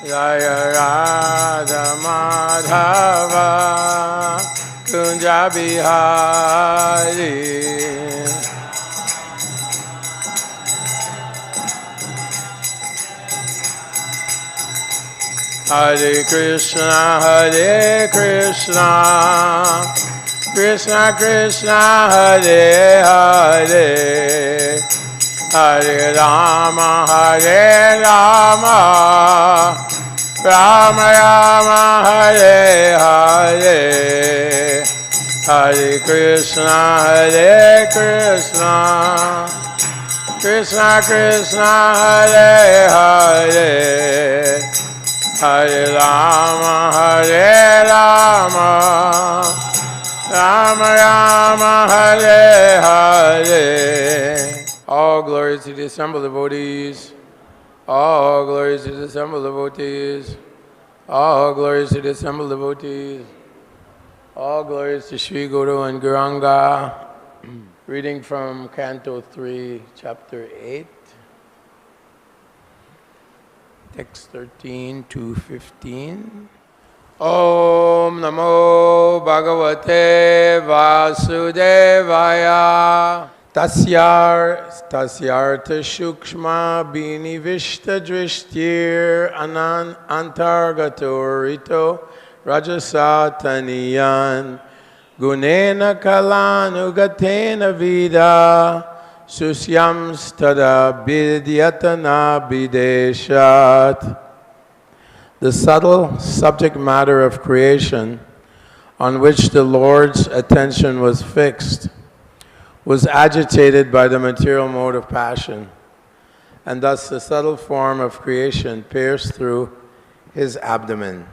Jaya Radha Madhava Kunja Bihari. Hare Krishna, Krishna Krishna, Hare Hare, Hare Rama, Rama Rama, Hare Hare, Hare Krishna, Krishna Krishna, Hare Hare, Hare Rama, Rama Rama, Hare Hare. All glories to the assembled devotees. All glories to the assembled devotees. All glories to the assembled devotees. All glories to Sri Guru and Gauranga. Reading from Canto 3, Chapter 8. Text 13 to 15. Om Namo Bhagavate Vasudevaya Tasyartha Shukshma Binivishta Drishtir Antargatorito Rajasataniyan Gunena Kalanugatena Vida Susyam stada bidyatana bideshat. The subtle subject matter of creation on which the Lord's attention was fixed was agitated by the material mode of passion, and thus the subtle form of creation pierced through his abdomen.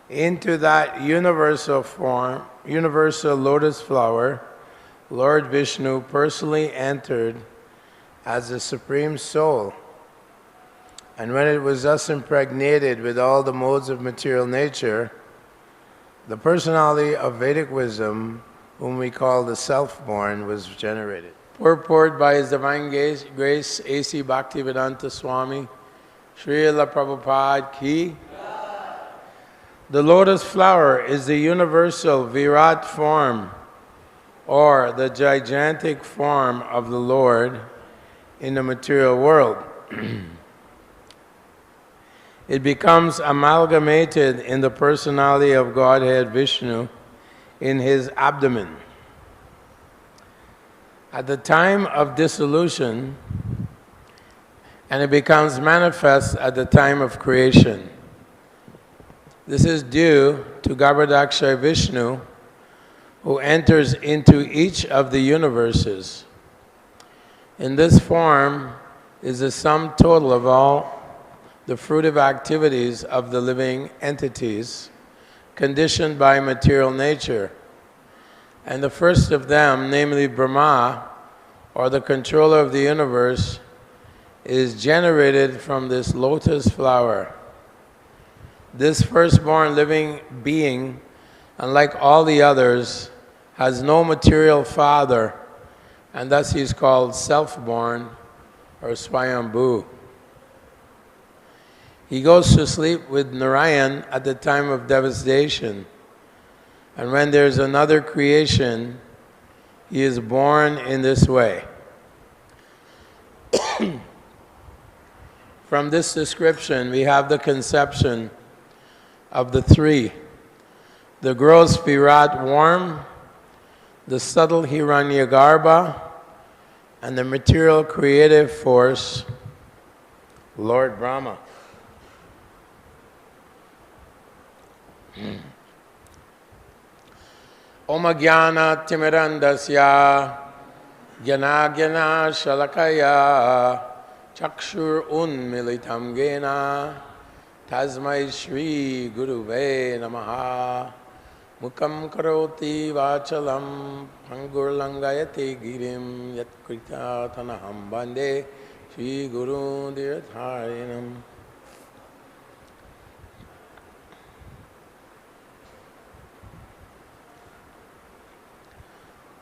Into that universal form, universal lotus flower, Lord Vishnu personally entered as the Supreme Soul, and when it was thus impregnated with all the modes of material nature, the personality of Vedic wisdom, whom we call the Self-Born, was generated. Purport by His Divine Grace A.C. Bhaktivedanta Swami, Śrīla Prabhupāda ki. The lotus flower is the universal Virat form, or the gigantic form of the Lord in the material world. It becomes amalgamated in the personality of Godhead Vishnu in his abdomen. At the time of dissolution, and it becomes manifest at the time of creation. This is due to Garbhodakashayi Vishnu, who enters into each of the universes. In this form is the sum total of all the fruitive activities of the living entities, conditioned by material nature. And the first of them, namely Brahma, or the controller of the universe, is generated from this lotus flower. This firstborn living being, unlike all the others, has no material father, and thus he is called self-born or Swayambhu. He goes to sleep with Narayan at the time of devastation, and when there's another creation, he is born in this way. From this description, we have the conception of the three: the gross Virat worm, the subtle Hiranyagarbha, and the material creative force, Lord Brahma. Om Jnana Timirandasya Jnana Jnana Shalakaya Chakshur Unmilitam Gena Tasmai Shri Guruve Namaha Mukam Karoti Vachalam Pangurlangayati Girim Yatkrita Tanaham Bande Shri Guru Diratharinam.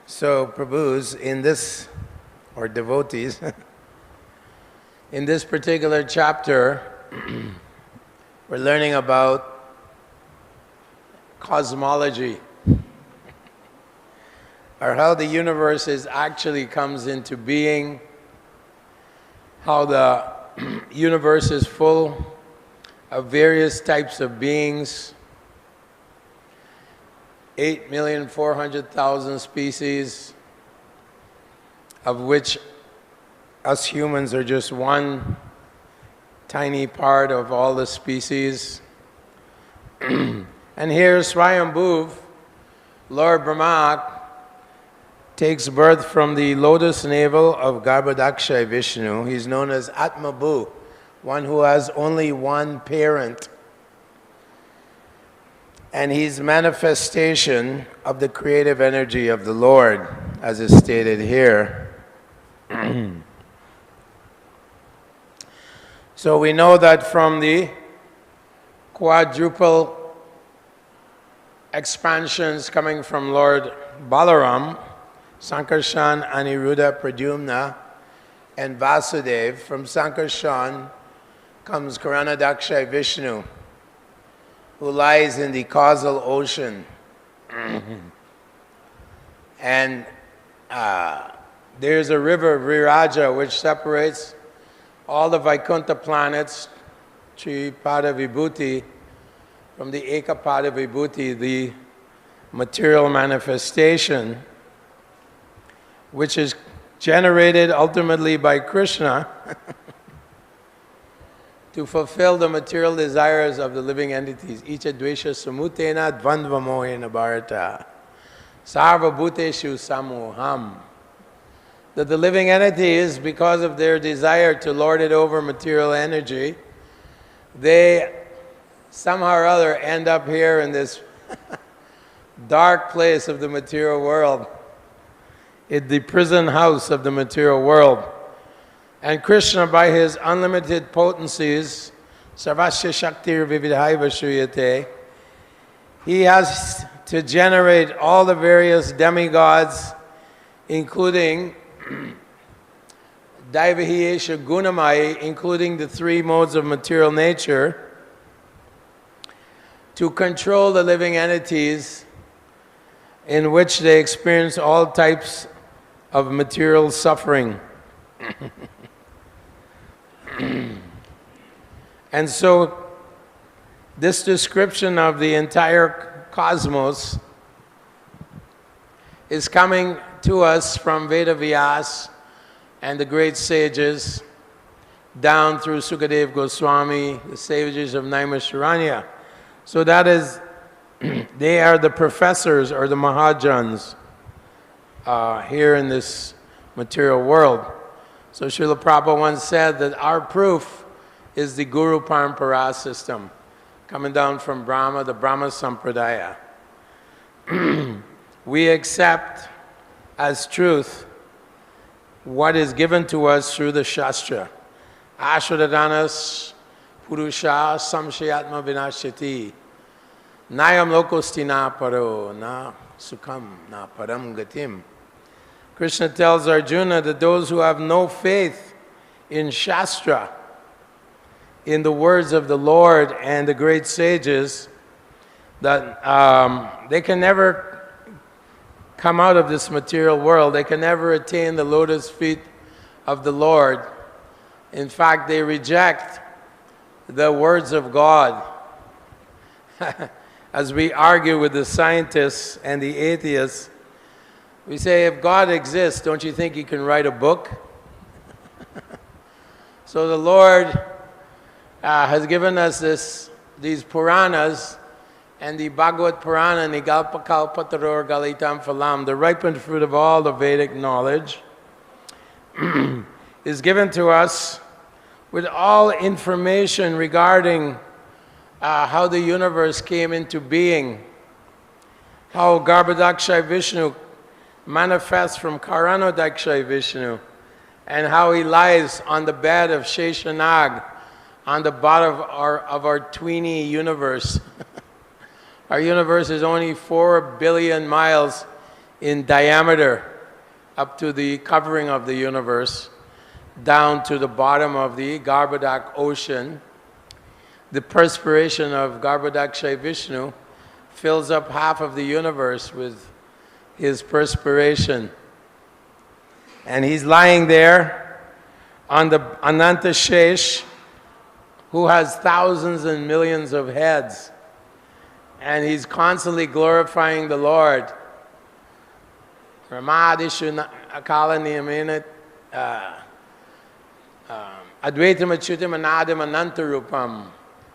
So, Prabhus, in this, or devotees, in this particular chapter, We're learning about cosmology, or how the universe actually comes into being, how the universe is full of various types of beings, 8,400,000 species, of which us humans are just one tiny part of all the species. And here Swayambhuv, Lord Brahma, takes birth from the lotus navel of Garbhodakashayi Vishnu. He's known as Atmabhu, one who has only one parent. And he's manifestation of the creative energy of the Lord, as is stated here. So we know that from the quadruple expansions coming from Lord Balaram, Sankarshan, Aniruddha, Pradyumna, and Vasudev, from Sankarshan comes Kripanidhi Vishnu, who lies in the causal ocean. And there's a river, Viraja, which separates all the Vaikuntha planets, Tripada Vibhuti, from the Ekapada Vibhuti, the material manifestation, which is generated ultimately by Krishna to fulfill the material desires of the living entities. Icha dvesha samutena dvandva mohena bharata sarva bhuteshu samoham. That the living entities, because of their desire to lord it over material energy, they somehow or other end up here in this dark place of the material world, in the prison house of the material world. And Krishna, by his unlimited potencies, Sarvasya Shaktir Vividhaiva Shriyate, he has to generate all the various demigods, including Daivahiyesha Gunamai, including the three modes of material nature, to control the living entities in which they experience all types of material suffering. And so, this description of the entire cosmos is coming to us from Veda Vyas and the great sages, down through Sukadeva Goswami, the sages of Naimisharanya. So that is, they are the professors or the Mahajans here in this material world. So Śrīla Prabhupāda once said that our proof is the Guru Parampara system, coming down from Brahma, the Brahma Sampradaya. We accept as truth what is given to us through the Shastra. Ashwadadanas Purusha Samshayatma Vinashati Nayam Lokostina Paro Na Sukham Na Param Gatim. Krishna tells Arjuna that those who have no faith in Shastra, in the words of the Lord and the great sages, that they can never come out of this material world. They can never attain the lotus feet of the Lord. In fact, they reject the words of God. As we argue with the scientists and the atheists, we say, if God exists, don't you think He can write a book? So the Lord has given us these Puranas, and the Bhagavad Purana, Nigalpakalpataror Galitam Phalam, the ripened fruit of all the Vedic knowledge, is given to us with all information regarding how the universe came into being, how Garbhodakashayi Vishnu manifests from Karanodakashayi Vishnu, and how he lies on the bed of Sheshanag, on the bottom of our tweeny universe. Our universe is only 4 billion miles in diameter, up to the covering of the universe, down to the bottom of the Garbhodak ocean. the perspiration of Garbhodakashayi Vishnu fills up half of the universe with his perspiration. And he's lying there on the Ananta Shesh, who has thousands and millions of heads. And he's constantly glorifying the Lord. Ramadishu Akala Niyaminat Advaitam Achyutam Anadam Anantarupam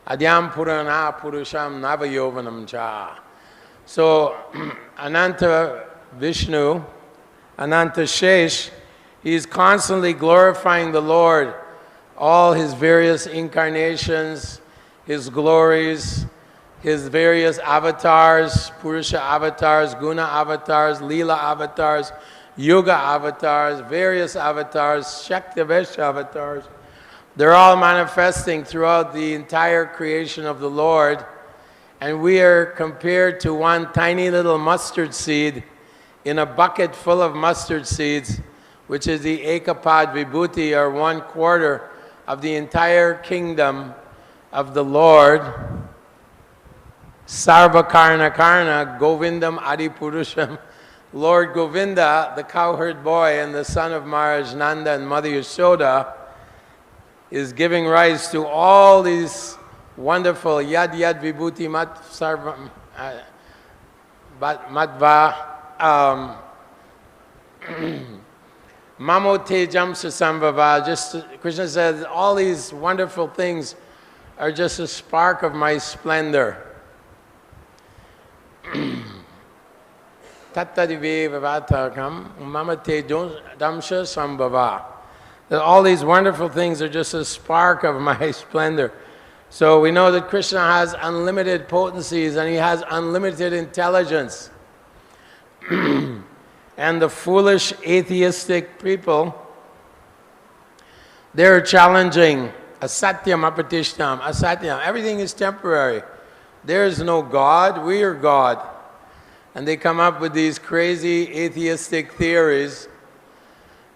Adyam Purana Purusham Navayovanam Cha. So Ananta Vishnu, Ananta Shesh, he's constantly glorifying the Lord, all his various incarnations, his glories, his various avatars, Purusha avatars, Guna avatars, Leela avatars, Yoga avatars, various avatars, Shaktivesh avatars. They're all manifesting throughout the entire creation of the Lord. And we are compared to one tiny little mustard seed in a bucket full of mustard seeds, which is the Ekapad Vibhuti, or 1/4 of the entire kingdom of the Lord. Sarva Karna Karna, Govindam Adipurusham. Lord Govinda, the cowherd boy and the son of Maharaj Nanda and Mother Yashoda, is giving rise to all these wonderful Yad Yad Vibhuti Mat Sarva Matva Mamo Tejam Sasambhava. Just Krishna says all these wonderful things are just a spark of my splendor. Tattadive Vavatakam Mamate Damsha Sambhava. That all these wonderful things are just a spark of my splendor. So we know that Krishna has unlimited potencies and he has unlimited intelligence. And the foolish atheistic people, they're challenging asatyam apatishtam, asatyam. Everything is temporary. There is no God, we are God. And they come up with these crazy atheistic theories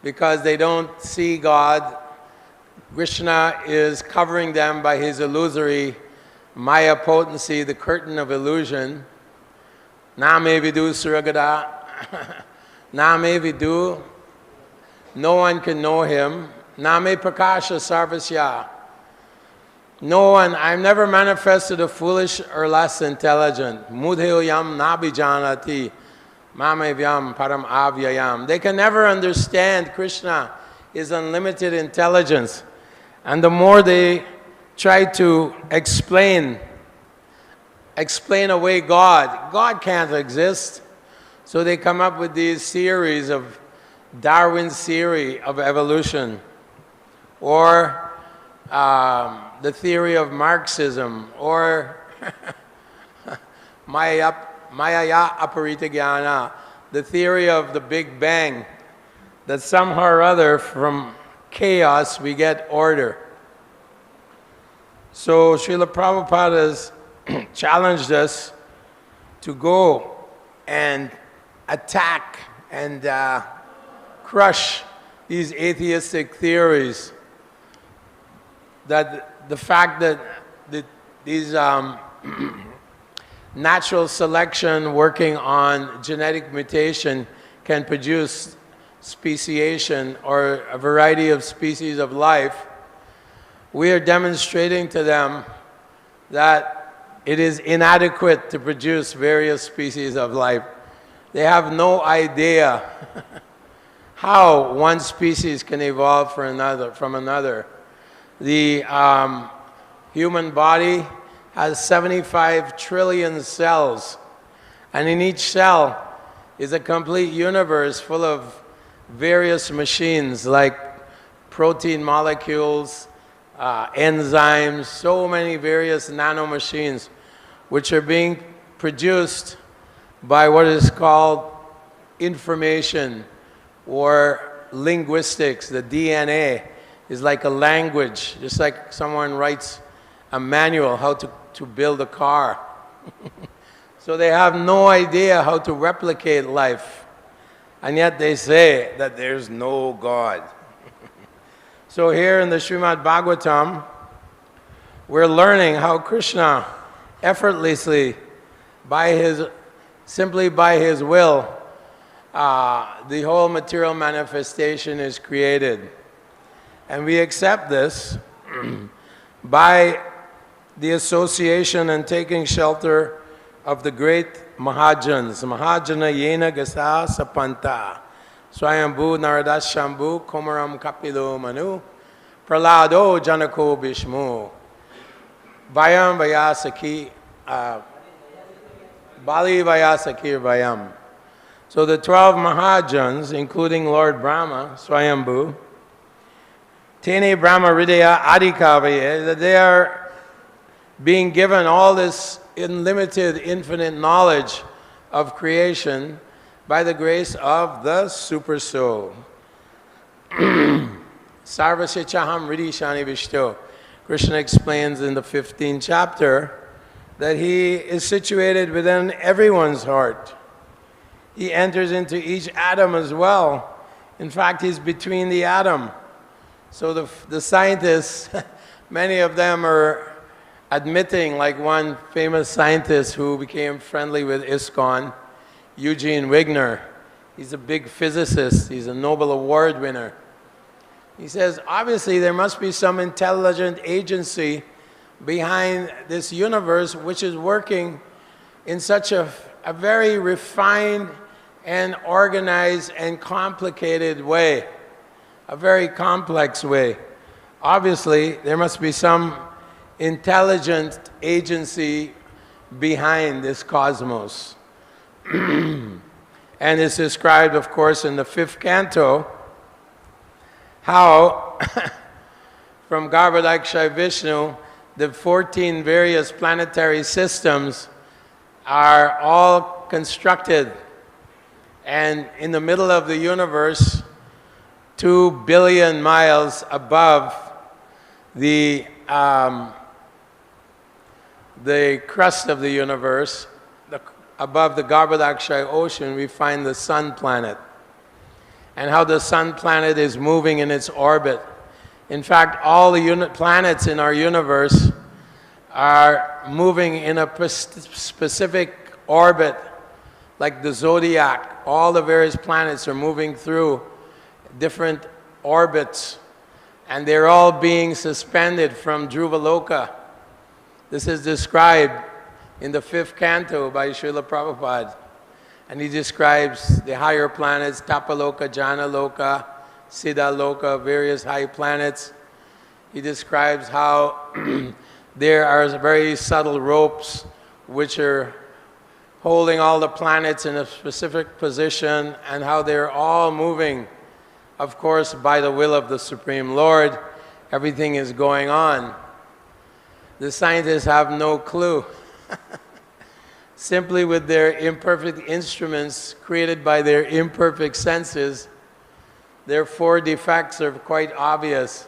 because they don't see God. Krishna is covering them by his illusory Maya potency, the curtain of illusion. Name vidu suragada. Name vidu. No one can know him. Name prakasha sarvasya. No one, I've never manifested a foolish or less intelligent. Mudhyo yam nabijanati. Mame vyam param avyayam. They can never understand Krishna, his unlimited intelligence. And the more they try to explain away God, God can't exist. So they come up with these theories of Darwin's theory of evolution, or the theory of Marxism, or Maya Aparita Jnana, the theory of the Big Bang, that somehow or other from chaos we get order. So Śrīla Prabhupāda has challenged us to go and attack and crush these atheistic theories. That the fact that these natural selection working on genetic mutation can produce speciation or a variety of species of life, we are demonstrating to them that it is inadequate to produce various species of life. They have no idea how one species can evolve from another. The human body has 75 trillion cells, and in each cell is a complete universe full of various machines like protein molecules, enzymes, so many various nanomachines which are being produced by what is called information or linguistics. The DNA is like a language, just like someone writes a manual how to build a car. So they have no idea how to replicate life, and yet they say that there's no God. So here in the Srimad Bhagavatam, we're learning how Krishna effortlessly, simply by his will, the whole material manifestation is created. And we accept this by the association and taking shelter of the great Mahajans. Mahajana yena gasa sapanta. Swayambhu naradas shambhu komaram kapilo manu. Pralado janako bishmu. Vayam vayasaki. Bali vayasakir vayam. So the 12 Mahajans, including Lord Brahma, Swayambhu, Tene Brahma Hridaya Adhikavaye, that they are being given all this unlimited, infinite knowledge of creation by the grace of the Super Soul. Sarvasichaham Hriddhi Shani Vishto. Krishna explains in the 15th chapter that he is situated within everyone's heart. He enters into each atom as well. In fact, he's between the atom. So the scientists, many of them are admitting, like one famous scientist who became friendly with Iskcon, Eugene Wigner. He's a big physicist. He's a Nobel Award winner. He says, obviously there must be some intelligent agency behind this universe which is working in such a very refined and organized and complicated way, a very complex way. Obviously, there must be some intelligent agency behind this cosmos. And it's described, of course, in the 5th canto, how from Garbhodakashayi Vishnu, the 14 various planetary systems are all constructed, and in the middle of the universe, 2 billion miles above the crust of the universe, above the Garbhodakashayi ocean, we find the sun planet, and how the sun planet is moving in its orbit. In fact, all the planets in our universe are moving in a specific orbit, like the zodiac. All the various planets are moving through different orbits, and they're all being suspended from Dhruvaloka. This is described in the 5th canto by Śrīla Prabhupāda. And he describes the higher planets, Tapaloka, Janaloka, Siddhaloka, various high planets. He describes how there are very subtle ropes which are holding all the planets in a specific position, and how they're all moving, of course, by the will of the Supreme Lord. Everything is going on. The scientists have no clue. Simply with their imperfect instruments created by their imperfect senses, their 4 defects are quite obvious.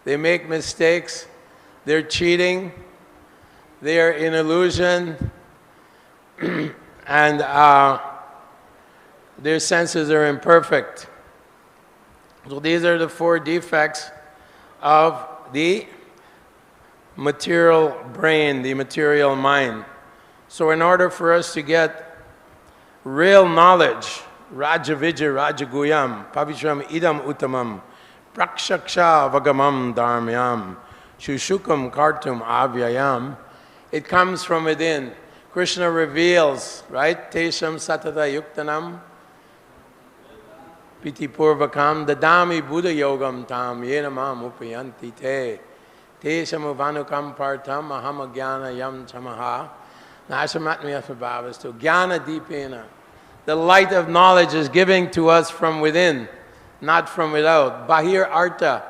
They make mistakes, they're cheating, they are in illusion, and their senses are imperfect. So these are the 4 defects of the material brain, the material mind. So in order for us to get real knowledge, Rajavidya Rajaguyam, Pavitram Idam Uttamam, Prakshaksha Vagamam Dharmyam, Shushukam Kartum Avyayam, it comes from within. Krishna reveals, right? Tesham Satata Yuktanam, Piti Purvakam, Dadami Buddha Yogam Tam, Yenamam Upayanti Te, Tesham Uvanukam Partam, Ahamagyana Yam Chamaha, Nashamatmiyasvabhavastu, Jnana Deepena. The light of knowledge is given to us from within, not from without. Bahir Arta,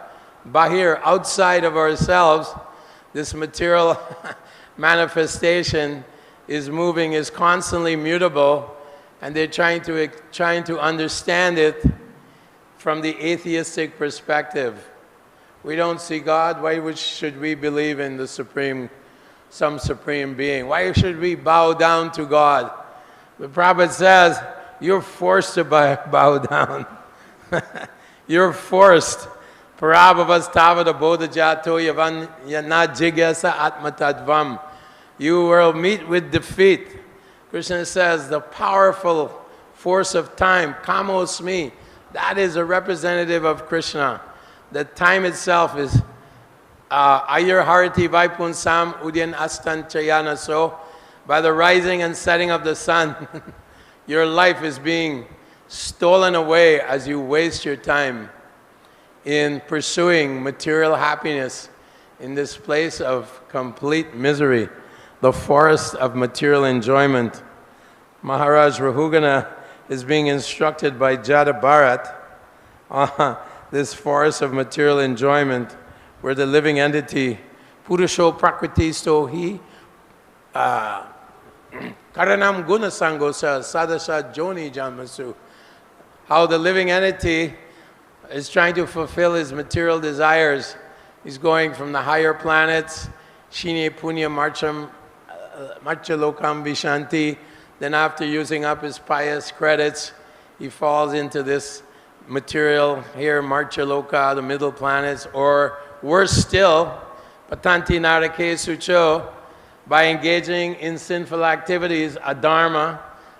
Bahir, outside of ourselves, this material manifestation is moving, is constantly mutable, and they're trying to understand it from the atheistic perspective. We don't see God, why should we believe in the some supreme being? Why should we bow down to God? The Prabhupada says, you're forced to bow down. You're forced. Parabhavastava bodhajato yavan yana jigyasa atmatadvam. You will meet with defeat. Krishna says the powerful force of time, kamosmi, that is a representative of Krishna. The time itself is ayur harati vaipunsam udyan astan chayana. So by the rising and setting of the sun, your life is being stolen away as you waste your time in pursuing material happiness in this place of complete misery, the forest of material enjoyment. Maharaj Rahugana is being instructed by Jada Bharat, this forest of material enjoyment, where the living entity, Purusho Prakritisto hi, Karanam Gunasangosa Sadasha Joni Janmasu, how the living entity is trying to fulfill his material desires. He's going from the higher planets, Shini Punya Marcham, Marchalokam Vishanti. Then after using up his pious credits, he falls into this material here, Marchaloka, the middle planets, or worse still, Patanti Narake Sucho, by engaging in sinful activities, adharmam,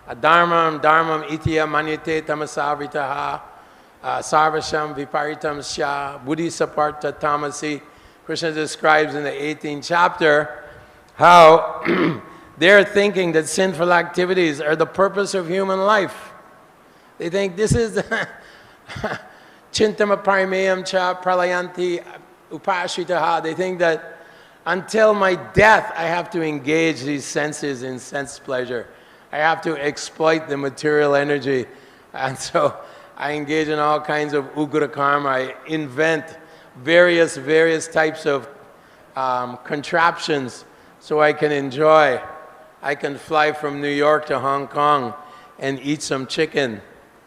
dharmam itya manyate tamasavitaha, sarvasham viparitam sya, buddhi saparta tamasi. Krishna describes in the 18th chapter how they're thinking that sinful activities are the purpose of human life. They think this is chintama parimeyam cha pralayanti upashitaha. They think that until my death, I have to engage these senses in sense pleasure. I have to exploit the material energy. And so I engage in all kinds of ugra karma. I invent various types of contraptions so I can enjoy. I can fly from New York to Hong Kong and eat some chicken.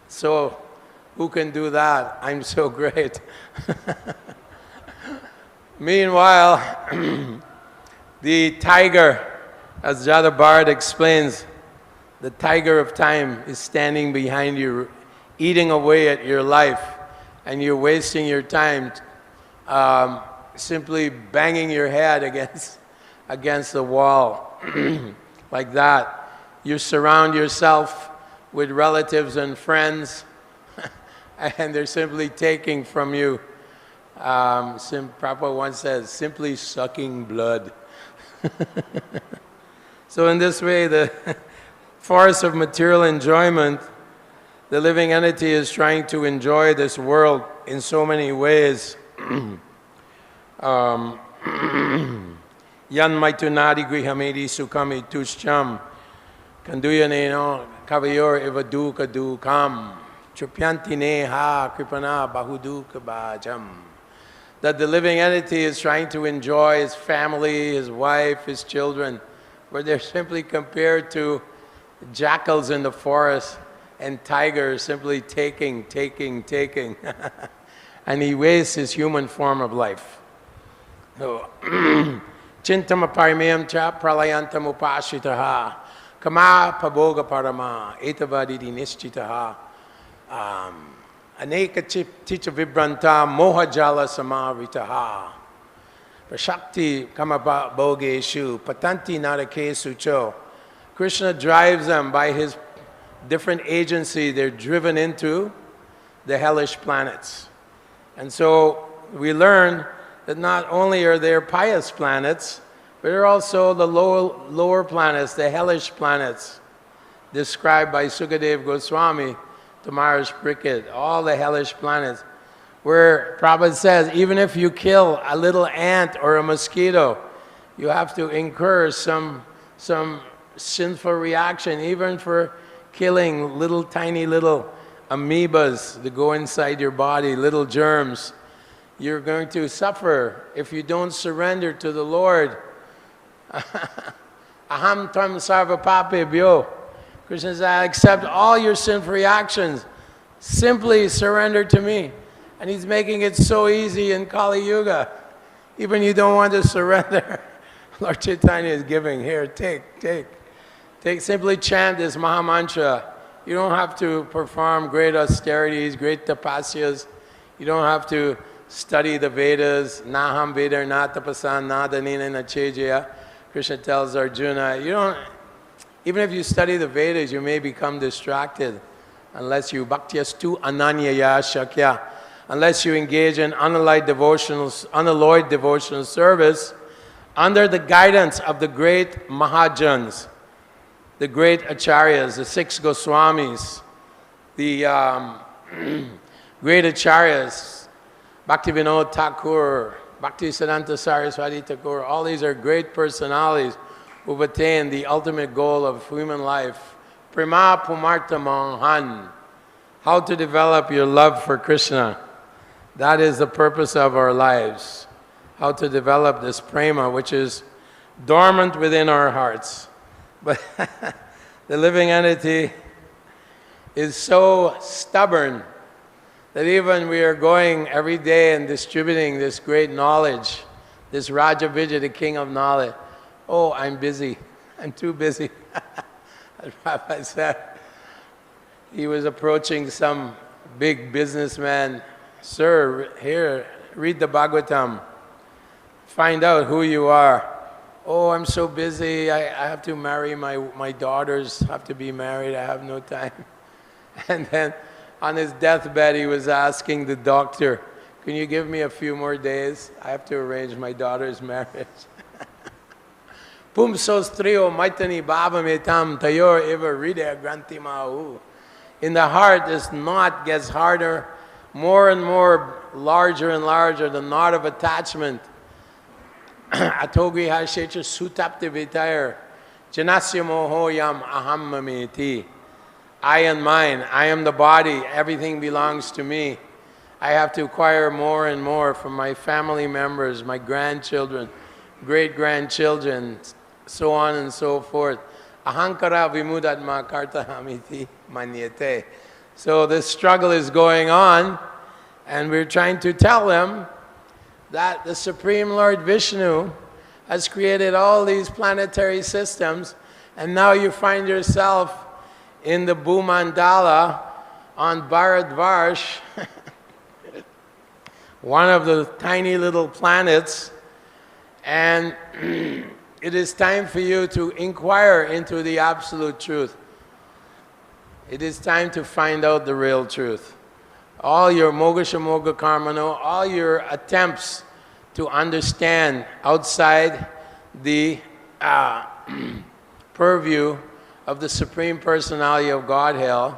So who can do that? I'm so great. Meanwhile, the tiger, as Jada Bharat explains, the tiger of time is standing behind you, eating away at your life, and you're wasting your time simply banging your head against the wall. Like that. You surround yourself with relatives and friends, and they're simply taking from you. Prabhupada once says, simply sucking blood. So in this way, the forest of material enjoyment, the living entity is trying to enjoy this world in so many ways. Yan maitunadi grihamedi sukami tushcham kanduyaneno kavayor evaduka dukam chupyantine ha kripana bahuduka bhajam. That the living entity is trying to enjoy his family, his wife, his children, where they're simply compared to jackals in the forest and tigers simply taking. And he wastes his human form of life. So, Chintama parimeyam cha pralayantam upashitaha kama paboga parama etavadidi nischitaha aneka ticha vibranta mohajala samaritaha prashakti kama bogeshu patanti narake sucho. Krishna drives them by his different agency. They're driven into the hellish planets. And so we learn that not only are there pious planets, but there are also the lower planets, the hellish planets, described by Sukadev Goswami to Maharaj Parikshit, all the hellish planets, where Prabhupada says, even if you kill a little ant or a mosquito, you have to incur some sinful reaction, even for killing tiny little amoebas that go inside your body, little germs. You're going to suffer if you don't surrender to the Lord. Aham tvam sarva papebhyo. Krishna says, I accept all your sinful reactions. Simply surrender to me. And he's making it so easy in Kali Yuga. Even you don't want to surrender. Lord Chaitanya is giving, here, take. Simply chant this Maha Mantra. You don't have to perform great austerities, great tapasyas. You don't have to study the Vedas, Naham Veda Natapasan Nadanina Nachejaya. Krishna tells Arjuna, even if you study the Vedas, you may become distracted unless you bhaktyastu ananyaya shakya, unless you engage in unalloyed devotional service under the guidance of the great Mahajans, the great Acharyas, the 6 Goswamis, the great Acharyas, Bhaktivinoda Thakur, Bhaktisiddhanta Saraswati Thakur, all these are great personalities who've attained the ultimate goal of human life. Prema Pumartha Mohan, how to develop your love for Krishna. That is the purpose of our lives. How to develop this prema, which is dormant within our hearts. But the living entity is so stubborn that even we are going every day and distributing this great knowledge, this Raja Vijay, the king of knowledge. Oh, I'm busy. I'm too busy. As Prabhupada said, he was approaching some big businessman. Sir, here, read the Bhagavatam. Find out who you are. Oh, I'm so busy. I have to marry my daughters. Have to be married. I have no time. And then on his deathbed, he was asking the doctor, can you give me a few more days? I have to arrange my daughter's marriage. Pumsos trio maitani bhavametam tayor eva hridaya granti mahu. In the heart, this knot gets harder, more and more, larger and larger, the knot of attachment. Atogi hashecha sutapti vitayar janasya moho yam aham mameti. I and mine, I am the body, everything belongs to me. I have to acquire more and more from my family members, my grandchildren, great-grandchildren, so on and so forth. Ahankara vimudatma kartahamiti manyate. So this struggle is going on, and we're trying to tell them that the Supreme Lord Vishnu has created all these planetary systems, and now you find yourself in the Bhumandala on Bharadvarsh, one of the tiny little planets, and it is time for you to inquire into the absolute truth. It is time to find out the real truth. All your moksha moga karmano, all your attempts to understand outside the purview of the Supreme Personality of Godhead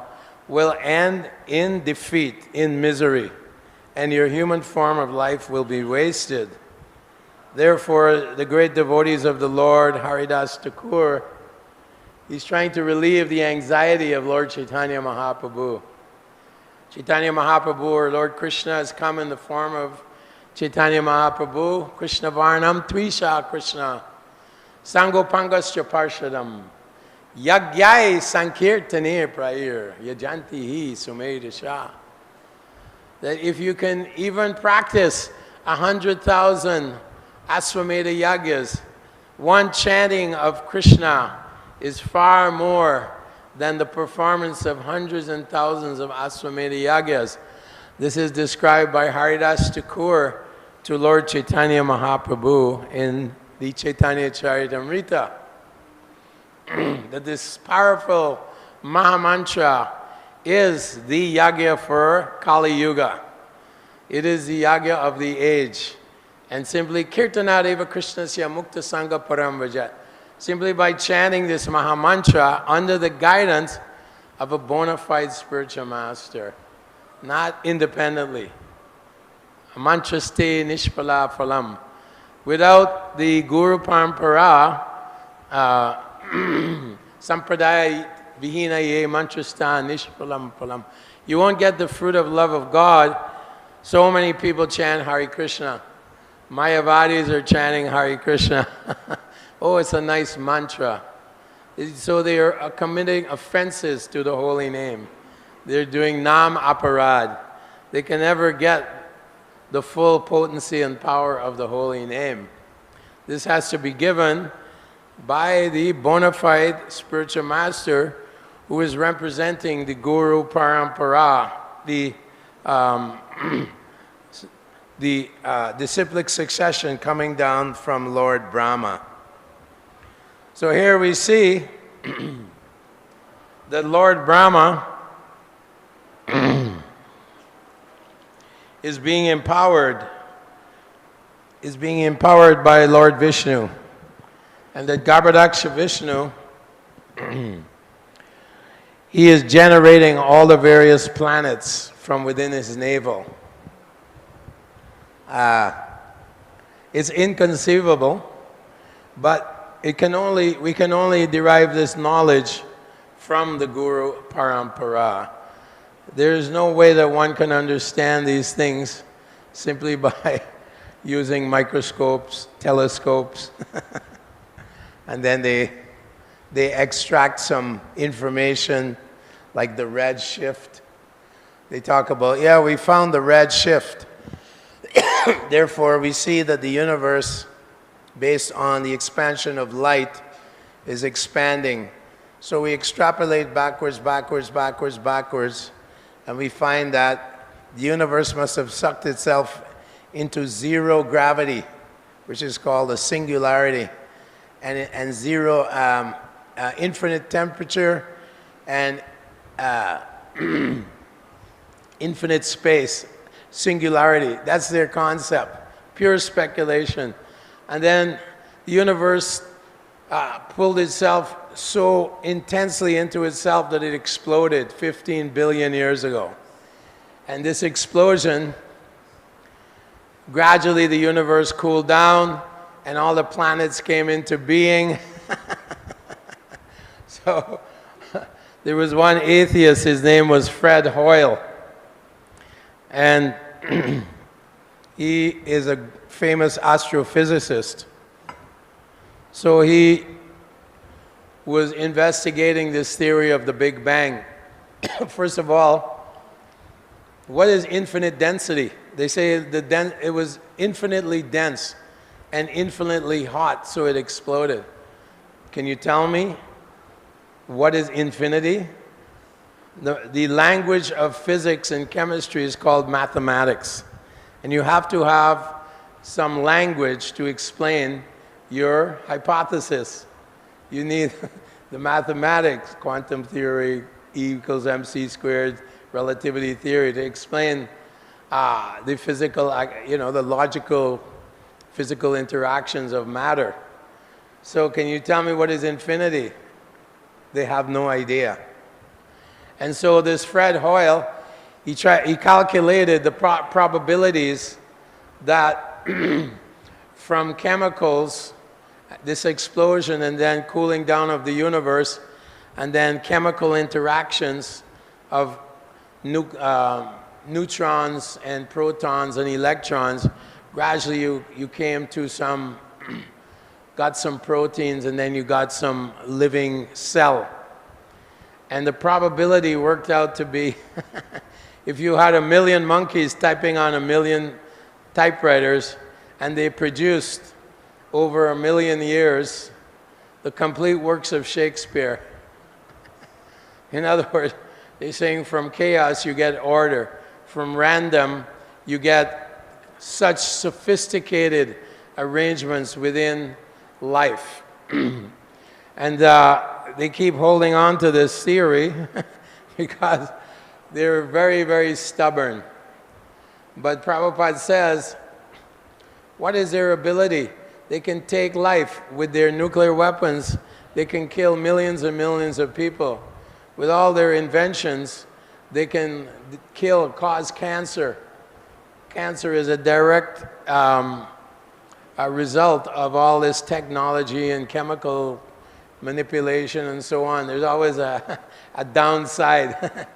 will end in defeat, in misery, and your human form of life will be wasted. Therefore, the great devotees of the Lord, Haridas Thakur, he's trying to relieve the anxiety of Lord Chaitanya Mahaprabhu. Chaitanya Mahaprabhu, or Lord Krishna, has come in the form of Chaitanya Mahaprabhu, Krishna Varnam Tvisha Krishna, Sangopangascha Parshadam, Yagyai Sankirtane Prayer, Yajanti Hi Sumedasha. That if you can even practice 100,000 Aswamedha Yagyas, one chanting of Krishna is far more than the performance of hundreds and thousands of Aswamedha Yagyas. This is described by Haridas Thakur to Lord Chaitanya Mahaprabhu in the Chaitanya Charitamrita. That this powerful Mahamantra is the yagya for Kali Yuga. It is the yagya of the age. And simply Kirtanadeva Krishnasya Mukta Sangha Param Vajat. Simply by chanting this Mahamantra under the guidance of a bona fide spiritual master, not independently. Mantraste Nishpala Phalam. Without the Guru Parampara, Sampradaya Vihina Ye Mantrasta Nishpalam Phalam. You won't get the fruit of love of God. So many people chant Hare Krishna. Mayavadis are chanting Hare Krishna. Oh, it's a nice mantra. So they are committing offenses to the holy name. They're doing nam aparad. They can never get the full potency and power of the holy name. This has to be given by the bona fide spiritual master who is representing the Guru Parampara, the the disciplic succession coming down from Lord Brahma. So here we see that Lord Brahma is being empowered by Lord Vishnu, and that Garbhodakashayi Vishnu, he is generating all the various planets from within his navel. It's inconceivable, but we can only derive this knowledge from the Guru Parampara. There is no way that one can understand these things simply by using microscopes, telescopes, and then they extract some information like the red shift. They talk about, yeah, we found the red shift. Therefore, we see that the universe, based on the expansion of light, is expanding. So we extrapolate backwards, and we find that the universe must have sucked itself into zero gravity, which is called a singularity, and zero infinite temperature and infinite space, singularity. That's their concept, pure speculation. And then the universe pulled itself so intensely into itself that it exploded 15 billion years ago. And this explosion, gradually the universe cooled down and all the planets came into being. So there was one atheist, his name was Fred Hoyle, and he is a famous astrophysicist. So he was investigating this theory of the Big Bang. First of all, what is infinite density? They say it was infinitely dense and infinitely hot, so it exploded. Can you tell me what is infinity? The language of physics and chemistry is called mathematics. And you have to have some language to explain your hypothesis. You need the mathematics, quantum theory, E equals mc squared, relativity theory to explain the physical, the logical physical interactions of matter. So can you tell me what is infinity? They have no idea. And so this Fred Hoyle, he calculated the probabilities that from chemicals, this explosion and then cooling down of the universe, and then chemical interactions of neutrons and protons and electrons, gradually you came to got some proteins, and then you got some living cell. And the probability worked out to be, if you had 1 million monkeys typing on 1 million typewriters, and they produced over 1 million years the complete works of Shakespeare. In other words, they're saying from chaos you get order, from random you get such sophisticated arrangements within life. And they keep holding on to this theory because they're very, very stubborn. But Prabhupada says, what is their ability? They can take life with their nuclear weapons. They can kill millions and millions of people. With all their inventions, they can cause cancer. Cancer is a direct a result of all this technology and chemical manipulation and so on. There's always a downside.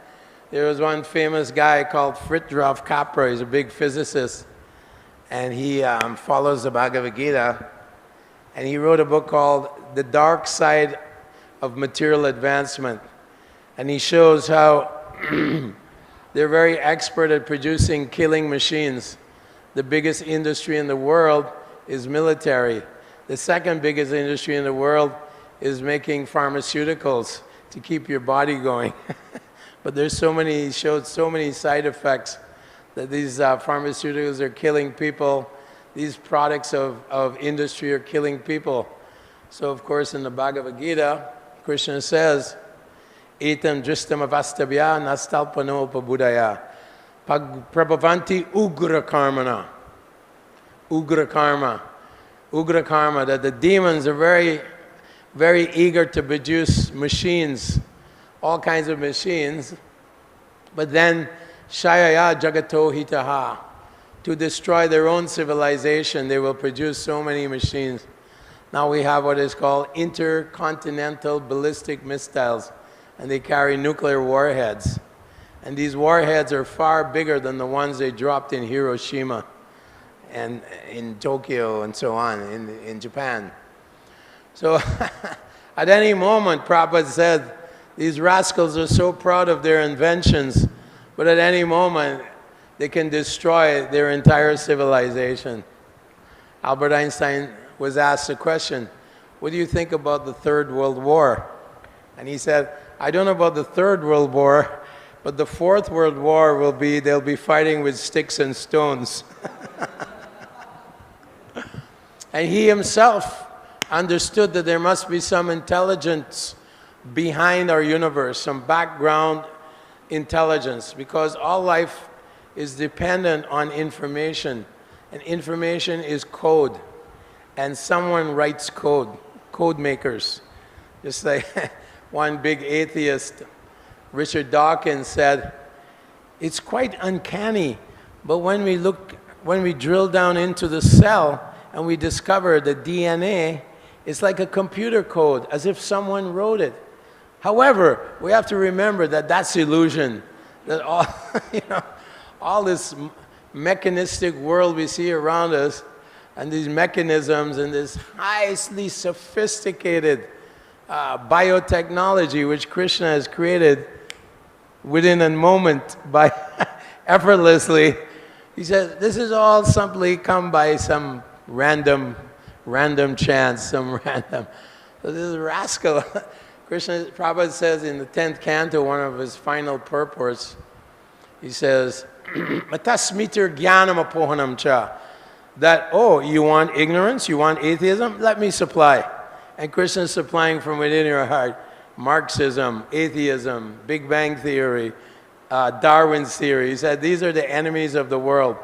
There was one famous guy called Fritjof Capra. He's a big physicist, and he follows the Bhagavad-Gītā, and he wrote a book called The Dark Side of Material Advancement. And he shows how they're very expert at producing killing machines. The biggest industry in the world is military. The second biggest industry in the world is making pharmaceuticals to keep your body going. But there's he showed so many side effects that these pharmaceuticals are killing people, these products of industry are killing people. So of course in the Bhagavad-Gītā, Krishna says, Etam dristam avastabhya nastalpano upabudaya prabhavanti ugra karmana. Ugra karma. Ugra karma, that the demons are very, very eager to produce machines, all kinds of machines, but then shayaya jagato hitaha, to destroy their own civilization, they will produce so many machines. Now we have what is called intercontinental ballistic missiles, and they carry nuclear warheads. And these warheads are far bigger than the ones they dropped in Hiroshima and in Tokyo and so on, in Japan. So at any moment, Prabhupada said, these rascals are so proud of their inventions, but at any moment, they can destroy their entire civilization. Albert Einstein was asked a question, what do you think about the Third World War? And he said, I don't know about the Third World War, but the Fourth World War will be, they'll be fighting with sticks and stones. And he himself understood that there must be some intelligence behind our universe, some background intelligence, because all life is dependent on information, and information is code, and someone writes code, code makers. Just like one big atheist, Richard Dawkins, said, it's quite uncanny, but when we drill down into the cell and we discover the DNA, it's like a computer code, as if someone wrote it. However, we have to remember that that's illusion, that all, all this mechanistic world we see around us, and these mechanisms and this highly sophisticated biotechnology which Krishna has created within a moment by effortlessly, he says, this is all simply come by some random chance, some random. So this is rascal. Krishna, Prabhupada says in the 10th canto, one of his final purports, he says, Matasmitir jnanam apohanam cha, that, oh, you want ignorance, you want atheism? Let me supply. And Krishna is supplying from within your heart Marxism, atheism, Big Bang Theory, Darwin's theory. He said these are the enemies of the world.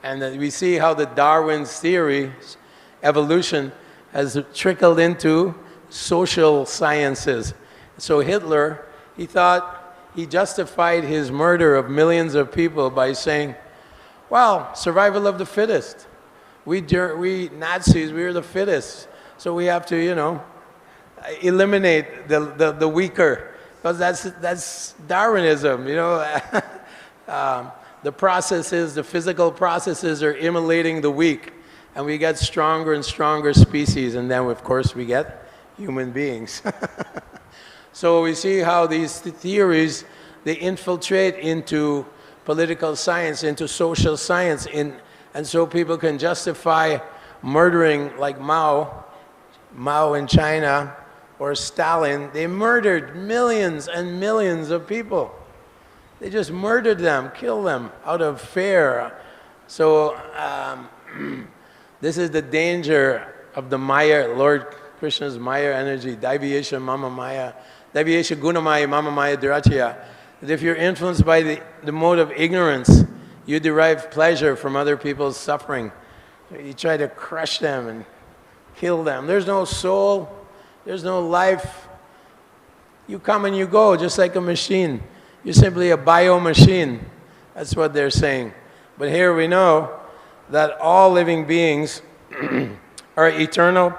And that we see how the Darwin's theory, evolution, has trickled into social sciences. So Hitler, he thought he justified his murder of millions of people by saying, well, survival of the fittest. We Nazis, we were the fittest. So we have to, eliminate the weaker. Because that's Darwinism, The processes, the physical processes are immolating the weak. And we get stronger and stronger species. And then, of course, we get human beings. So we see how these theories, they infiltrate into political science, into social science, and so people can justify murdering like Mao in China, or Stalin. They murdered millions and millions of people. They just murdered them, killed them out of fear. So this is the danger of the Maya, Lord Krishna's Maya energy, Daiviyesha Mama Maya, Daiviyesha Gunamaya Mama Maya Durachaya. That if you're influenced by the mode of ignorance, you derive pleasure from other people's suffering. You try to crush them and kill them. There's no soul, there's no life. You come and you go just like a machine. You're simply a bio-machine. That's what they're saying. But here we know that all living beings are eternal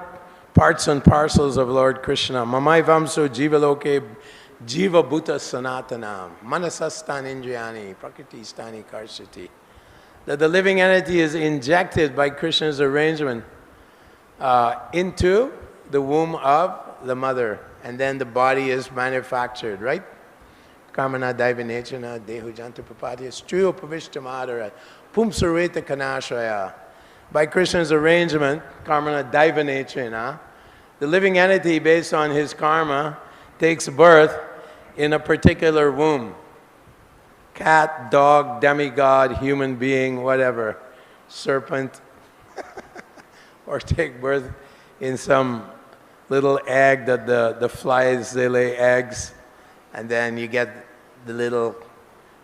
parts and parcels of Lord Krishna. Mamai vamso jivaloke jiva bhuta sanatanam manasastan indriyani prakriti stani karshati. That the living entity is injected by Krishna's arrangement into the womb of the mother, and then the body is manufactured, right? Kamana daivanechana dehu janta papadya striyo pavishtamadara pumsareta kanashaya. By Krishna's arrangement, karmana daivanechana, the living entity based on his karma takes birth in a particular womb. cat, dog, demigod, human being, whatever, serpent, or take birth in some little egg that the flies, they lay eggs, and then you get the little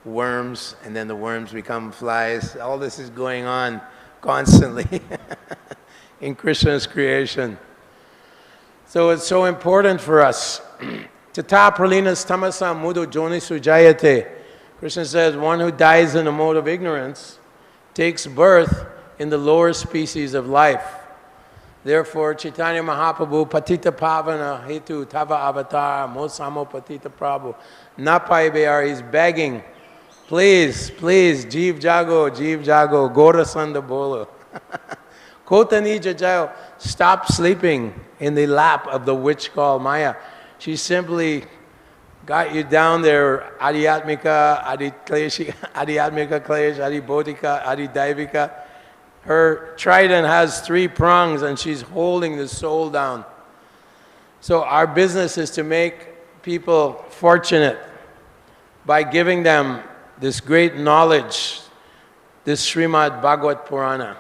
worms, and then the worms become flies. All this is going on constantly in Krishna's creation. So it's so important for us. Tata pralinas tamasa mudo jonisu jayate. Krishna says, one who dies in a mode of ignorance takes birth in the lower species of life. Therefore, Chaitanya Mahaprabhu, Patita Pavana, Hetu, Tava Avatar, Mosamo Patita Prabhu, Napai Bear, he's begging, please, please, Jeev Jago, Gora Sanda Bolo. Kotani Jajayo, stop sleeping in the lap of the witch called Maya. She simply got you down there, Adhyatmika, Adhyatmika Klesh, Adhibodhika, Adhidaivika. Her trident has 3 prongs and she's holding the soul down. So our business is to make people fortunate by giving them this great knowledge, this Srimad Bhagavad Purana,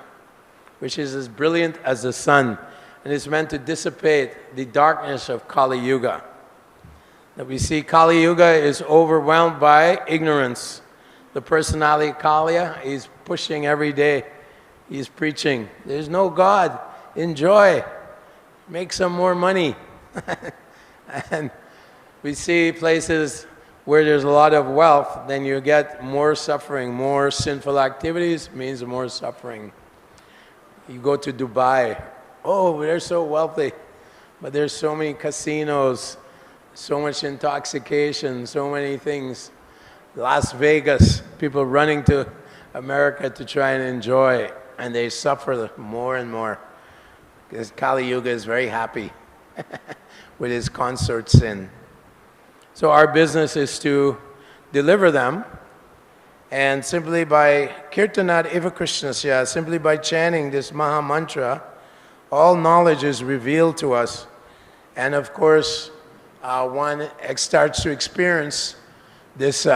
which is as brilliant as the sun, and is meant to dissipate the darkness of Kali Yuga. That we see Kali Yuga is overwhelmed by ignorance. The personality Kaliya is pushing every day. He's preaching, there's no God, enjoy, make some more money. And we see places where there's a lot of wealth, then you get more suffering, more sinful activities means more suffering. You go to Dubai, oh, they're so wealthy, but there's so many casinos, so much intoxication, so many things. Las Vegas, people running to America to try and enjoy, and they suffer more and more. Because Kali Yuga is very happy with his consort sin. So our business is to deliver them, and simply by Kirtanat Eva Krishnasya, simply by chanting this Maha Mantra, all knowledge is revealed to us. And of course, one starts to experience this,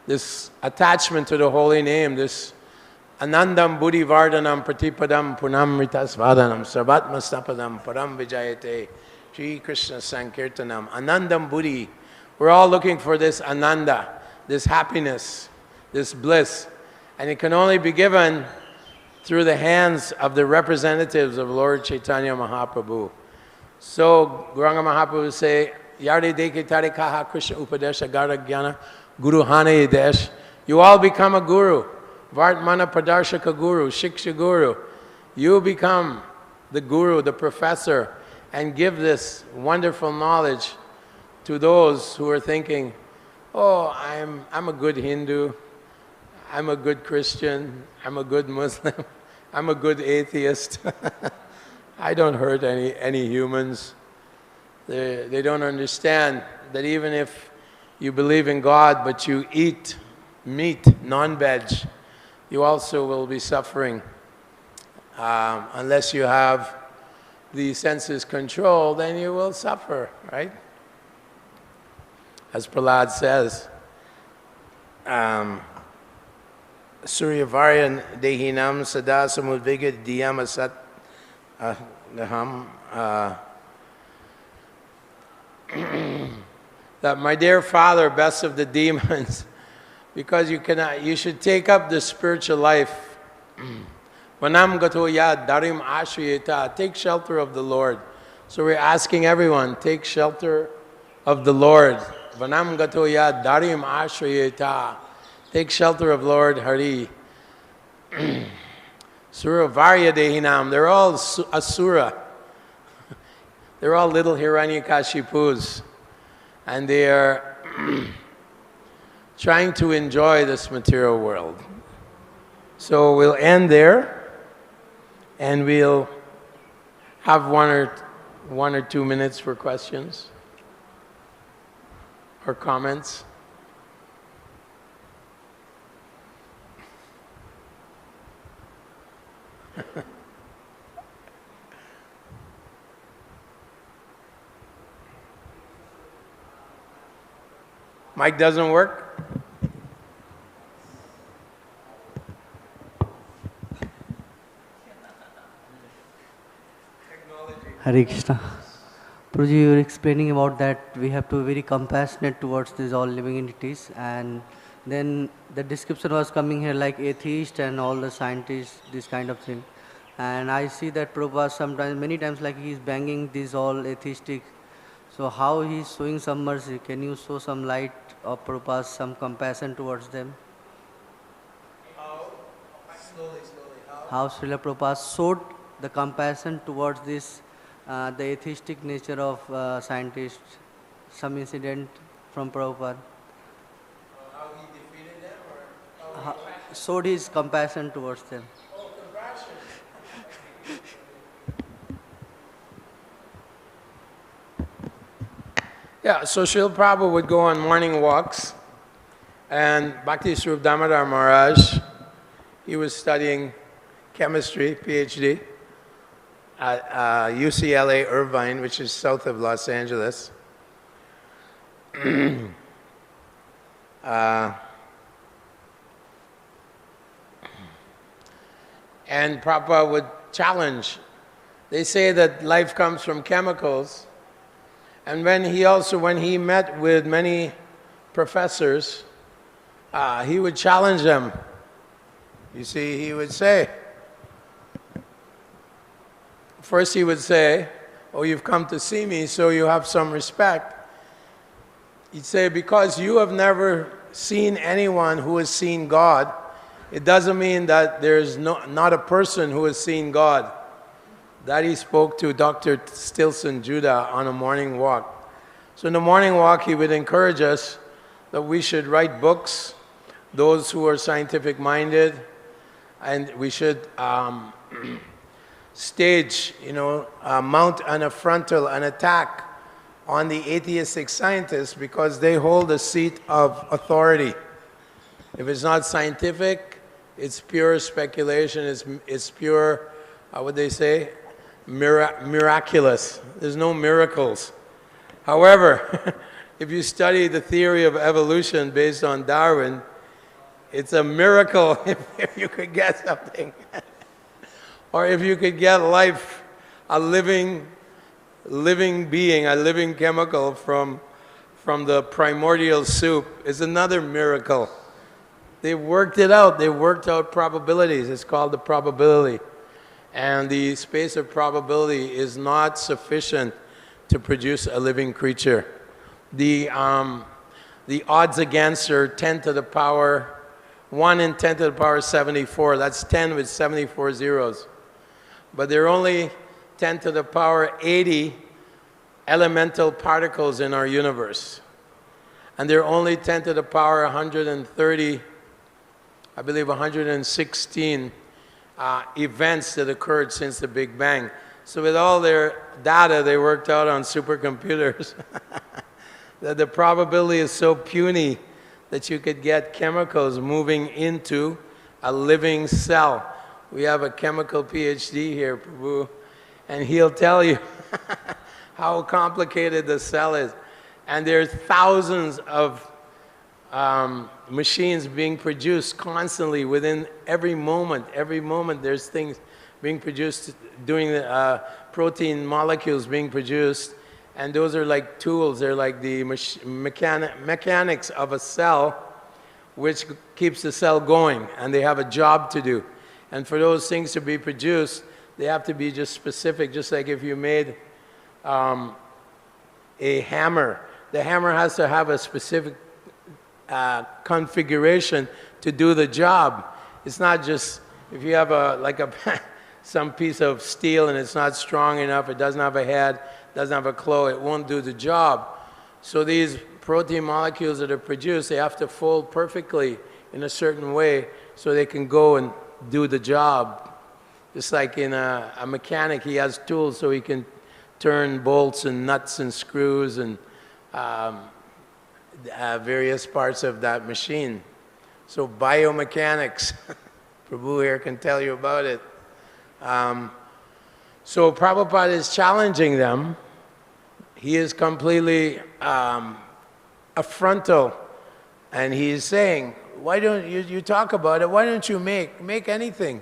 this attachment to the holy name, this Anandam Buddhi Vardhanam Pratipadam Punamritas Vadanam Sarvatma Stapadam Param Vijayate Shri Krishna Sankirtanam. Anandam Buddhi. We're all looking for this Ananda, this happiness, this bliss. And it can only be given through the hands of the representatives of Lord Chaitanya Mahaprabhu. So Gauranga Mahaprabhu say, Yari Deki Tarikaha Krishna Upadesha Gara Jnana Guru Hane Desh. You all become a guru. Vartmana Pradarshaka Guru, Shiksha Guru. You become the guru, the professor, and give this wonderful knowledge to those who are thinking, oh, I'm a good Hindu, I'm a good Christian, I'm a good Muslim, I'm a good atheist. I don't hurt any humans. They don't understand that even if you believe in God but you eat meat, non-veg, you also will be suffering. Unless you have the senses controlled, then you will suffer, right? As Prahlad says, Suryavaryan dehinam sada samudviga diyamasat naham. That my dear father, best of the demons, because you should take up the spiritual life. Vanam gato ya darim ashriyeta, take shelter of the Lord. So we're asking everyone, take shelter of the Lord. Vanam gato ya darim ashriyeta, take shelter of Lord Hari. Sura Varya Dehinam, they're all asura. They're all little Hiranyakashipus. And they are trying to enjoy this material world. So we'll end there, and we'll have one or 2 minutes for questions or comments. Mic doesn't work? Hare Krishna. Prabhuji, you were explaining about that we have to be very compassionate towards these all living entities, and then the description was coming here like atheist and all the scientists, this kind of thing. And I see that Prabhupada sometimes, many times, like he is banging these all atheistic. So how he is showing some mercy? Can you show some light of Prabhupada, some compassion towards them? How? Slowly. How Śrīla Prabhupāda showed the compassion towards this, the atheistic nature of scientists, some incident from Prabhupada. How he defeated them, or How showed his compassion towards them. Oh, compassion. Yeah, so Śrīla Prabhupada would go on morning walks, and Bhakti Swarup Damodar Maharaj, he was studying chemistry, PhD, at UCLA Irvine, which is south of Los Angeles. And Prabhupada would challenge. They say that life comes from chemicals. And when he met with many professors, he would challenge them. You see, he would say, first he would say, oh, you've come to see me, so you have some respect. He'd say, because you have never seen anyone who has seen God, it doesn't mean that there's not a person who has seen God. That he spoke to Dr. Stilson Judah on a morning walk. So in the morning walk, he would encourage us that we should write books, those who are scientific minded, and we should stage, mount an frontal, an attack on the atheistic scientists because they hold a seat of authority. If it's not scientific, it's pure speculation, it's pure, what they say, miraculous. There's no miracles. However, if you study the theory of evolution based on Darwin, it's a miracle if you could get something. Or if you could get life, a living being, a living chemical from the primordial soup is another miracle. They worked it out. They worked out probabilities. It's called the probability. And the space of probability is not sufficient to produce a living creature. The odds against are 10 to the power, 1 in 10 to the power 74. That's 10 with 74 zeros. But there are only 10 to the power 80 elemental particles in our universe. And there are only 10 to the power 130, I believe 116 events that occurred since the Big Bang. So with all their data they worked out on supercomputers, that the probability is so puny that you could get chemicals moving into a living cell. We have a chemical PhD here, Prabhu, and he'll tell you how complicated the cell is. And there's thousands of machines being produced constantly within every moment. Every moment there's things being produced, doing the protein molecules being produced, and those are like tools. They're like the mechanics of a cell, which keeps the cell going, and they have a job to do. And for those things to be produced, they have to be just specific, just like if you made a hammer. The hammer has to have a specific configuration to do the job. It's not just, if you have some piece of steel and it's not strong enough, it doesn't have a head, doesn't have a claw, it won't do the job. So these protein molecules that are produced, they have to fold perfectly in a certain way so they can go and do the job. Just like in a mechanic, he has tools so he can turn bolts and nuts and screws and various parts of that machine. So biomechanics, Prabhu here can tell you about it. So Prabhupada is challenging them. He is completely affrontal, and he is saying, why don't you talk about it, why don't you make anything?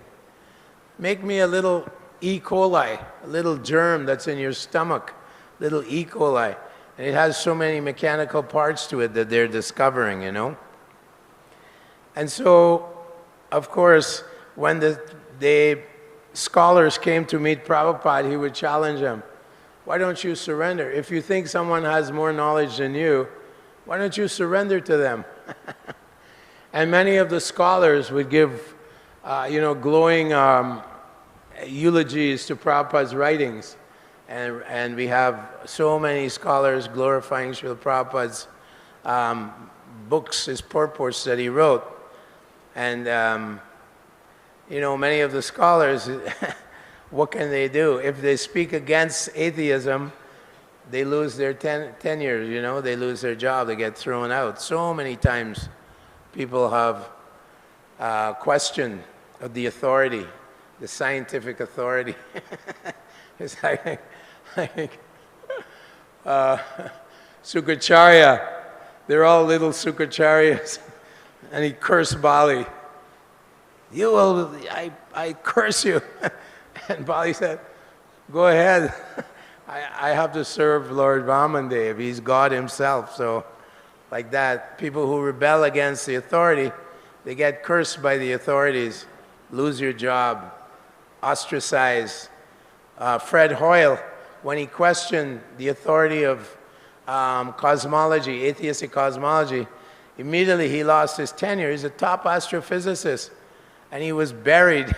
Make me a little E. coli, a little germ that's in your stomach, little E. coli. And it has so many mechanical parts to it that they're discovering, you know. And so, of course, when the scholars came to meet Prabhupada, he would challenge them. Why don't you surrender? If you think someone has more knowledge than you, why don't you surrender to them? And many of the scholars would give, glowing eulogies to Prabhupada's writings. And we have so many scholars glorifying Śrīla Prabhupada's books, his purports that he wrote. And, many of the scholars, what can they do? If they speak against atheism, they lose their tenure, they lose their job, they get thrown out. So many times people have questioned the authority, the scientific authority. It's like Sukracharya, they're all little Sukracharyas, and he cursed Bali. I curse you. And Bali said, go ahead. I have to serve Lord Vamandev. He's God himself. So like that, people who rebel against the authority, they get cursed by the authorities, lose your job, ostracized. Fred Hoyle, when he questioned the authority of cosmology, atheistic cosmology, immediately he lost his tenure. He's a top astrophysicist. And he was buried.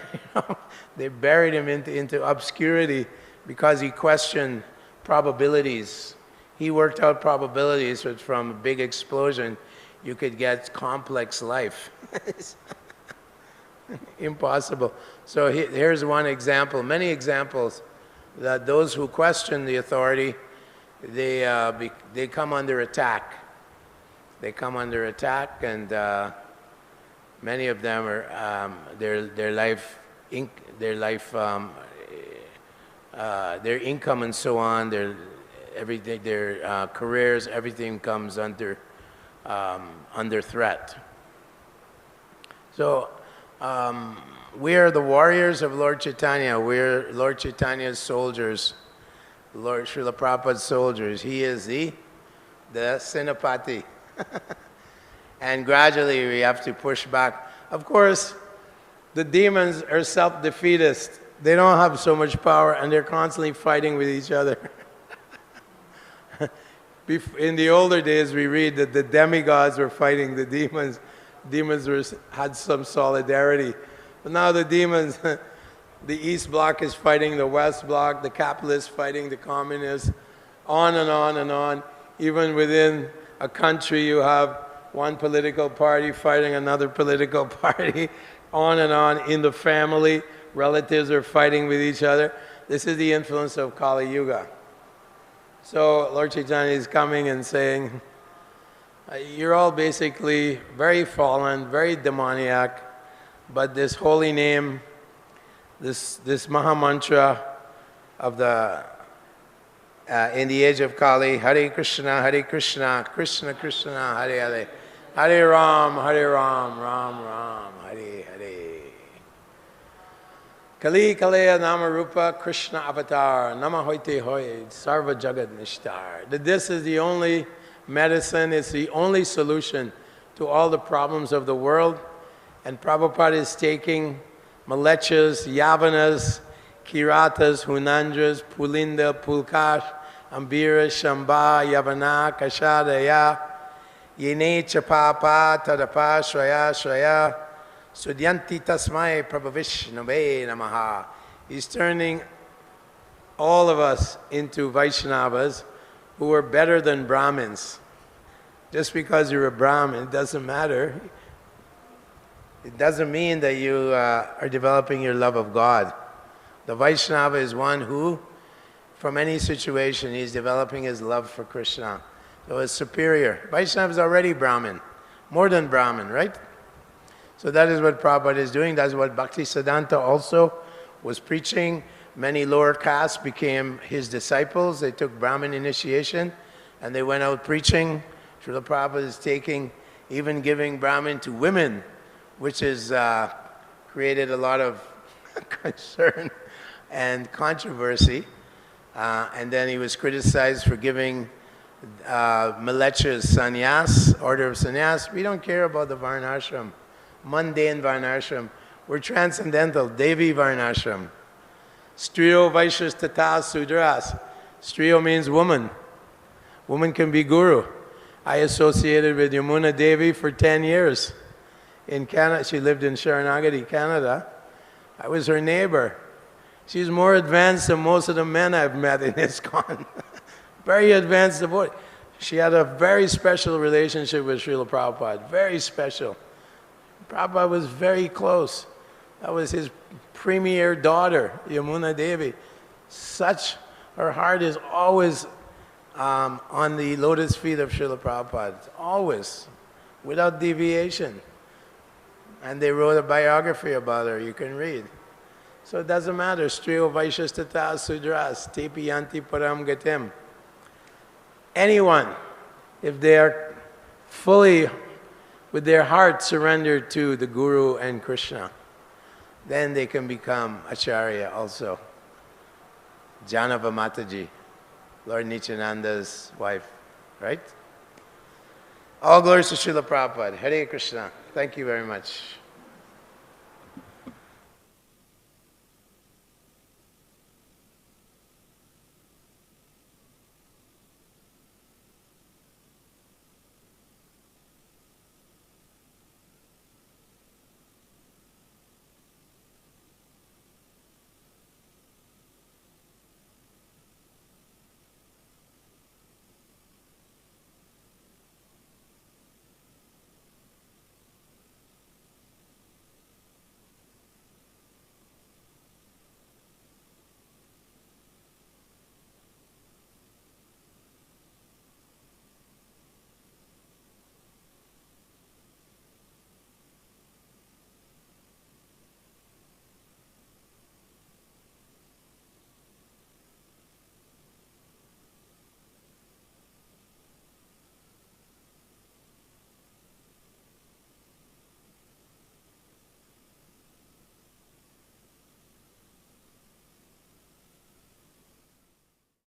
They buried him into obscurity because he questioned probabilities. He worked out probabilities that from a big explosion you could get complex life. Impossible. So here's one example, many examples, that those who question the authority, they come under attack. They come under attack, and many of them are their income and so on, their careers, everything comes under threat. So we are the warriors of Lord Chaitanya. We're Lord Chaitanya's soldiers, Lord Śrīla Prabhupada's soldiers. He is the Senapati. And gradually we have to push back. Of course, the demons are self-defeatist. They don't have so much power, and they're constantly fighting with each other. In the older days, we read that the demigods were fighting the demons. Demons had some solidarity. But now the demons, the East Bloc is fighting the West Bloc, the capitalists fighting the communists, on and on and on. Even within a country, you have one political party fighting another political party, on and on. In the family, relatives are fighting with each other. This is the influence of Kali Yuga. So Lord Chaitanya is coming and saying, you're all basically very fallen, very demoniac, but this holy name, this Maha Mantra of the in the age of Kali, Hare Krishna, Krishna Krishna, Hare Hare, Hare Ram, Ram Ram, Hare Hare. Kali Kaleya Nama Rupa Krishna Avatar, Nama Hoite Hoy, Sarva Jagat Nishtar. That this is the only medicine, it's the only solution to all the problems of the world. And Prabhupada is taking Malechas, Yavanas, Kiratas, Hunandras, Pulinda, Pulkash, Ambira, Shamba, Yavana, Kashadaya, Yene Chapapa, Tadapa, Shraya, Shraya, Sudyanti Tasmai Prabhavishnave Namaha. He's turning all of us into Vaishnavas who are better than Brahmins. Just because you're a Brahmin, it doesn't matter. It doesn't mean that you are developing your love of God. The Vaishnava is one who, from any situation, he's developing his love for Krishna. So it's superior. Vaishnava is already Brahmin, more than Brahmin, right? So that is what Prabhupada is doing. That's what Bhakti Siddhanta also was preaching. Many lower castes became his disciples. They took Brahmin initiation and they went out preaching. Srila Prabhupada is taking, even giving Brahmin to women, which has created a lot of concern and controversy. And then he was criticized for giving Mleccha's sannyas, order of sannyas. We don't care about the varnashram, mundane varnashram. We're transcendental, Devi varnashram. Striyo Vaishyas Tata Sudras. Striyo means woman. Woman can be guru. I associated with Yamuna Devi for 10 years in Canada. She lived in Sharanagati, Canada. I was her neighbor. She's more advanced than most of the men I've met in Iskcon. Very advanced devotee. She had a very special relationship with Śrīla Prabhupāda. Very special. Prabhupada was very close. That was his premier daughter, Yamuna Devi. Her heart is always on the lotus feet of Śrīla Prabhupada. Always. Without deviation. And they wrote a biography about her, you can read. So it doesn't matter. Striyo Vaishyas Tata Sudras, Tepi Yanti Param Gatim. Anyone, if they are fully, with their heart surrendered to the Guru and Krishna, then they can become Acharya also. Janava Mataji, Lord Nityananda's wife, right? All glories to Śrīla Prabhupada. Hare Krishna. Thank you very much.